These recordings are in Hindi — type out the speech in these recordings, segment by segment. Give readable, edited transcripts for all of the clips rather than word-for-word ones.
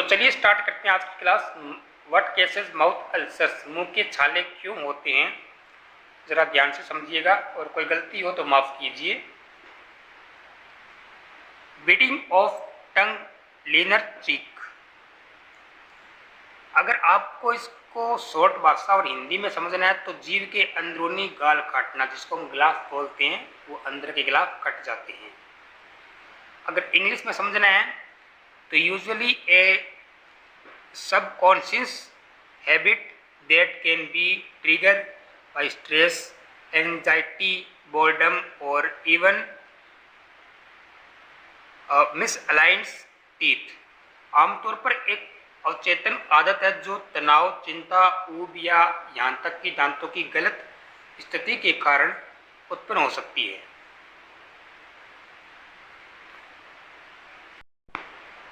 तो चलिए स्टार्ट करते हैं आज की class. What cases mouth ulcers, मुंह के छाले क्यों होते हैं, जरा ध्यान से समझिएगा और कोई गलती हो तो माफ कीजिए। बीटिंग ऑफ टंग, लीनर चीक। अगर आपको इसको शॉर्ट भाषा और हिंदी में समझना है तो जीभ के अंदरूनी गाल काटना, जिसको हम गिलाफ बोलते हैं, वो अंदर के गिलाफ कट जाते हैं। अगर इंग्लिश में समझना है तो usually A subconscious habit that can be triggered by stress, anxiety, boredom or even misaligned teeth। आमतौर पर एक अवचेतन आदत है जो तनाव, चिंता, ऊब या यहाँ तक कि दांतों की गलत स्थिति के कारण उत्पन्न हो सकती है।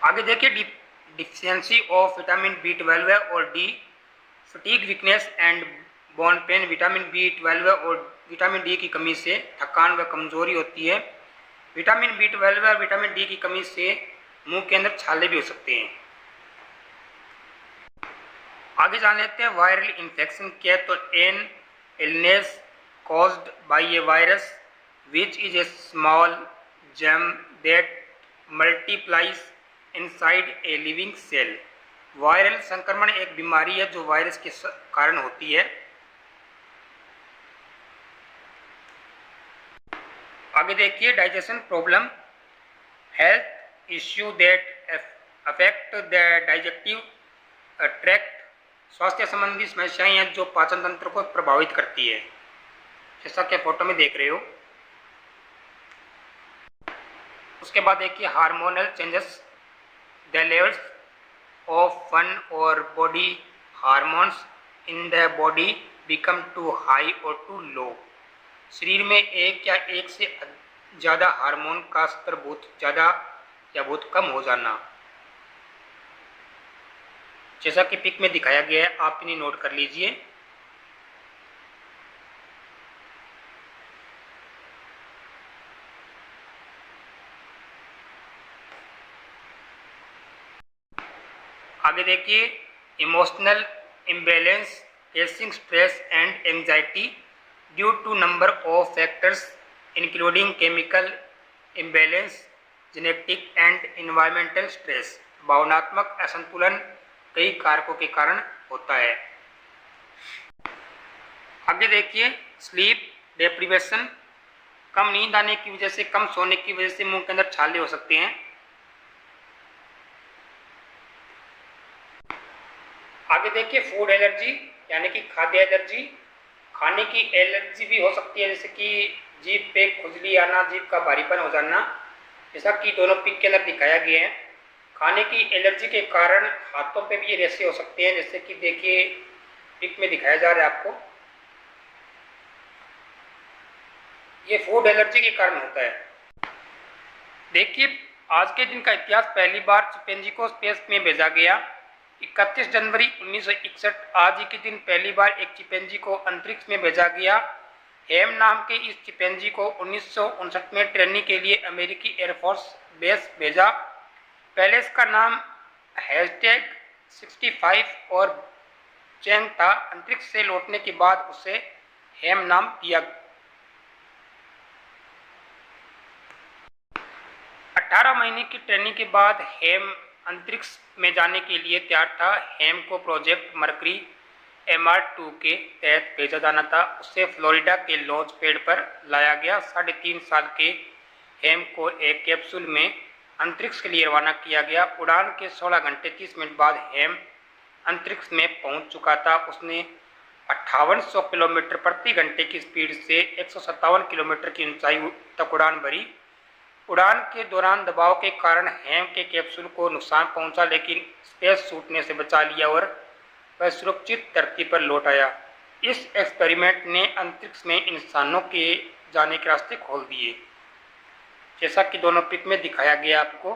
आगे देखिए, डिफिशियंसी ऑफ विटामिन B12 और D, fatigue, weakness and bone pen. Vitamin B12 और विटामिन डी की कमी से थकान व कमजोरी होती है। विटामिन B12 और विटामिन डी की कमी से मुंह के अंदर छाले भी हो सकते हैं। आगे जान लेते हैं वायरल इन्फेक्शन क्या है। तो an illness caused by a virus which is a small germ that multiplies inside a living cell. Viral संक्रमण एक बीमारी है जो वायरस के कारण होती है। आगे देखिए, digestion problem, health issue that affect the digestive tract. स्वास्थ्य संबंधी समस्याएं हैं जो पाचन तंत्र को प्रभावित करती है, जैसा कि फोटो में देख रहे हो। उसके बाद देखिए hormonal changes, the levels of one or body hormones in the body become too high or too low। शरीर में एक या एक से ज़्यादा हार्मोन का स्तर बहुत ज़्यादा या बहुत कम हो जाना, जैसा कि पिक में दिखाया गया है, आप इन्हें नोट कर लीजिए। आगे देखिए, emotional imbalance, causing stress and anxiety due to number of factors including chemical imbalance, genetic and environmental stress. भावनात्मक असंतुलन कई कारकों के कारण होता है। आगे देखिए, स्लीप डेप्रिवेशन, कम नींद आने की वजह से, कम सोने की वजह से मुंह के अंदर छाले हो सकते हैं। आगे देखिए, फूड एलर्जी यानी कि खाद्य एलर्जी, खाने की एलर्जी भी हो सकती है, जैसे कि जीभ पे खुजली आना, जीभ का भारीपन हो जाना, जैसा कि दोनों पिक के अंदर दिखाया गया है। खाने की एलर्जी के कारण हाथों पे भी ये रेशे हो सकते हैं, जैसे कि देखिए पिक में दिखाया जा रहा है आपको। ये फूड एलर्जी के कारण होता है। देखिए, आज के दिन का इतिहास, पहली बार चिंपैंजी को स्पेस में भेजा गया 31 जनवरी 1961। आज ही के दिन पहली बार एक चिंपैंजी को अंतरिक्ष में भेजा गया। हेम नाम के इस चिंपैंजी को 1959 में ट्रेनिंग के लिए अमेरिकी एयरफोर्स बेस भेजा। पहले इसका नाम #65 और चैंग था। अंतरिक्ष से लौटने के बाद उसे हेम नाम दिया। 18 महीने की ट्रेनिंग के बाद हेम अंतरिक्ष में जाने के लिए तैयार था। हेम को प्रोजेक्ट मर्करी MR2 के तहत भेजा जाना था। उसे फ्लोरिडा के लॉन्च पैड पर लाया गया। 3.5 साल के हेम को एक कैप्सूल में अंतरिक्ष के लिए रवाना किया गया। उड़ान के 16 घंटे 30 मिनट बाद हेम अंतरिक्ष में पहुंच चुका था। उसने 5800 किलोमीटर प्रति घंटे की स्पीड से 157 किलोमीटर की ऊंचाई तक उड़ान भरी। उड़ान के दौरान दबाव के कारण हेम के कैप्सूल को नुकसान पहुंचा, लेकिन स्पेस छूटने से बचा लिया और वह सुरक्षित धरती पर लौट आया। इस एक्सपेरिमेंट ने अंतरिक्ष में इंसानों के जाने के रास्ते खोल दिए, जैसा कि दोनों पिक में दिखाया गया आपको।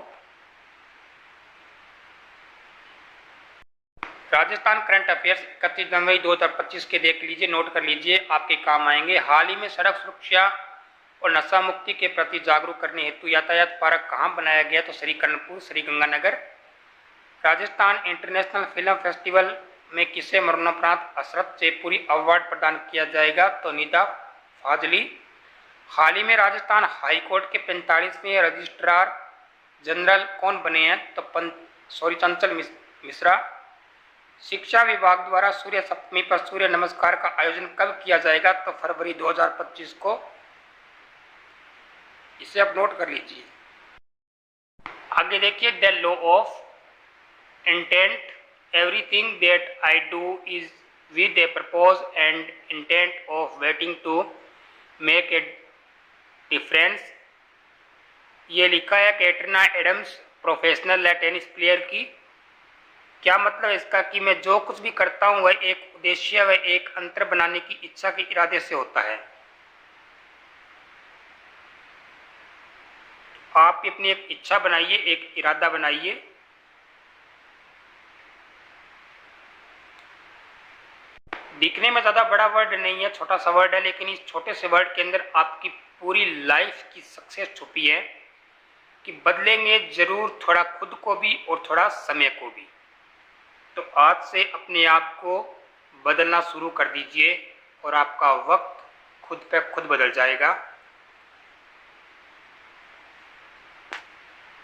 राजस्थान करंट अफेयर्स 31 जनवरी 2025 के देख लीजिए, नोट कर लीजिए, आपके काम आएंगे। हाल ही में सड़क सुरक्षा और नशा मुक्ति के प्रति जागरूक करने हेतु यातायात पार्क कहाँ बनाया गया? तो Shri Karanpur, Shri Ganganagar. Rajasthan international film festival में किसे मरणोपरांत अशरफ जयपुरी अवार्ड प्रदान किया जाएगा? तो निदा फाजली। हाल ही में राजस्थान हाईकोर्ट के 45वें रजिस्ट्रार जनरल कौन बने हैं? तो चंचल मिश्रा। शिक्षा विभाग द्वारा सूर्य सप्तमी पर सूर्य नमस्कार का आयोजन कब किया जाएगा? तो फरवरी 2025 को। इसे आप नोट कर लीजिए। आगे देखिए, the law of intent, everything that I do is with a purpose and intent of waiting to make a difference. ये लिखा है Katrina Adams, professional tennis player की। क्या मतलब इसका कि मैं जो कुछ भी करता हूं वह एक उद्देश्य व एक अंतर बनाने की इच्छा के इरादे से होता है। आप अपनी एक इच्छा बनाइए, एक इरादा बनाइए। दिखने में ज़्यादा बड़ा वर्ड नहीं है, छोटा सा वर्ड है, लेकिन इस छोटे से वर्ड के अंदर आपकी पूरी लाइफ की सक्सेस छुपी है कि बदलेंगे जरूर, थोड़ा खुद को भी और थोड़ा समय को भी। तो आज से अपने आप को बदलना शुरू कर दीजिए और आपका वक्त खुद पे खुद बदल जाएगा।